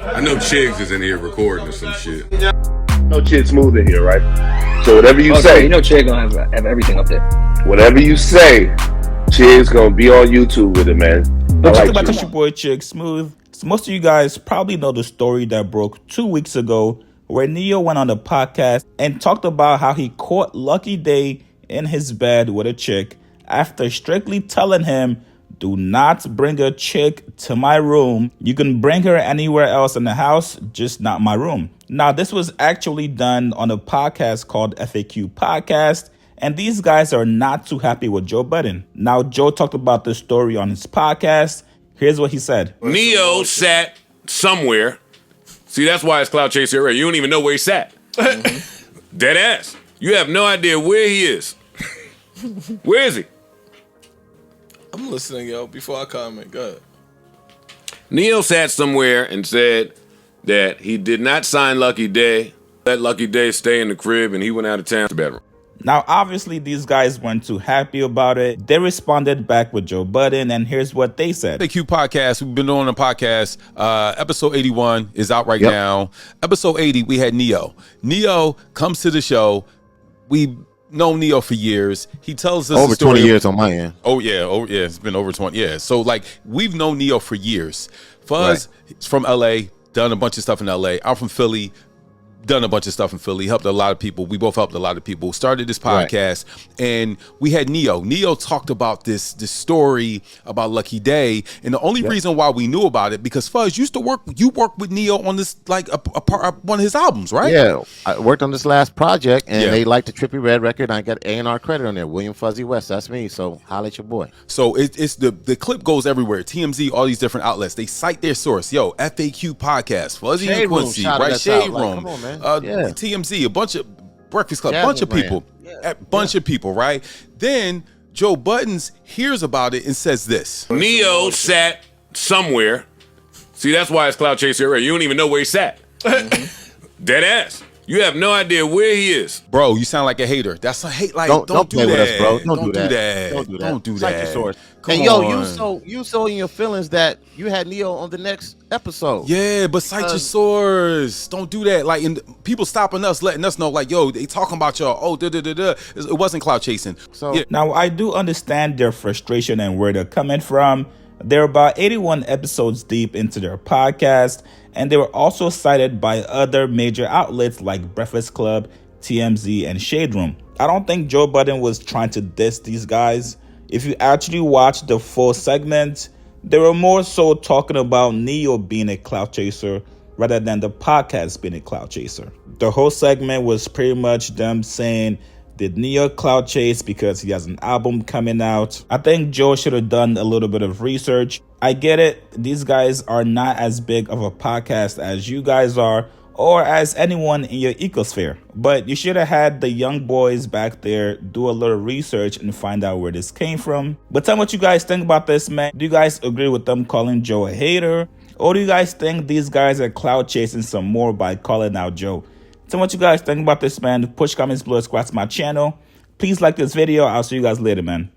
I know Chigs is in here recording or some shit. No Chid Smooth in here, right? So whatever you say, you know Chid gonna have everything up there. Whatever you say, Chid's gonna be on YouTube with it, man. But check about your boy Chig Smooth. So most of you guys probably know the story that broke 2 weeks ago, where Neyo went on the podcast and talked about how he caught Lucky Daye in his bed with a chick after strictly telling him, do not bring a chick to my room. You can bring her anywhere else in the house, just not my room. Now, this was actually done on a podcast called FAQ Podcast, and these guys are not too happy with Joe Budden. Now, Joe talked about this story on his podcast. Here's what he said. Neyo sat somewhere. See, that's why it's Clout Chaser Ray. You don't even know where he sat. Dead ass. You have no idea where he is. Where is he? I'm listening, yo. Before I comment, go ahead. Neyo sat somewhere and said that he did not sign Lucky Daye. Let Lucky Daye stay in the crib, and he went out of town to the bedroom. Now, obviously, these guys weren't too happy about it. They responded back with Joe Budden, and here's what they said. FAQ Podcast, we've been on the podcast. Episode 81 is out right now. Episode 80, we had Neyo. Neyo comes to the show. We've known Neyo for years. He tells us over 20 years on my end. Oh yeah, it's been over 20 years. So like we've known Neyo for years. Fuzz is from LA, done a bunch of stuff in LA. I'm from Philly, done a bunch of stuff in Philly, helped a lot of people. We both helped a lot of people. Started this podcast, and we had Neyo. Neyo talked about this story about Lucky Daye, and the only reason why we knew about it because Fuzz used to work. You worked with Neyo on this like a part one of his albums, right? Yeah, I worked on this last project, and they liked the Trippie Redd record. And I got A&R credit on there. William Fuzzy West, that's me. So holla at your boy. So it's the clip goes everywhere. TMZ, all these different outlets, they cite their source. Yo, FAQ Podcast, Fuzzy Shade and Quincy, Room, right? Shade like, Room. come on, man. TMZ, a bunch of Breakfast Club, Jasmine bunch of people, a bunch of people, right? Then Joe Budden hears about it and says this. Neyo sat somewhere. See, that's why it's Clout Chaser Ray. You don't even know where he sat. Dead ass. You have no idea where he is. Bro, you sound like a hater. That's a hate. Like, don't do play that. with us, bro. Don't do do that. that. Don't do that. Don't do Cite that. your source. Come and yo, on. you so in your feelings that you had Neyo on the next episode. Yeah, but cite your source. Don't do that. Like, and people stopping us, letting us know, like, yo, they talking about y'all. Oh, It wasn't clout chasing. So Now, I do understand their frustration and where they're coming from. They're about 81 episodes deep into their podcast, and they were also cited by other major outlets like Breakfast Club, TMZ, and Shade Room. I don't think Joe Budden was trying to diss these guys. If you actually watch the full segment, they were more so talking about Neyo being a clout chaser rather than the podcast being a clout chaser. The whole segment was pretty much them saying, did Neyo clout chase because he has an album coming out? I think Joe should have done a little bit of research. I get it. These guys are not as big of a podcast as you guys are or as anyone in your ecosphere. But you should have had the young boys back there do a little research and find out where this came from. But tell me what you guys think about this, man. Do you guys agree with them calling Joe a hater? Or do you guys think these guys are clout chasing some more by calling out Joe? Tell me what you guys think about this, man. Push comments below, subscribe to my channel. Please like this video. I'll see you guys later, man.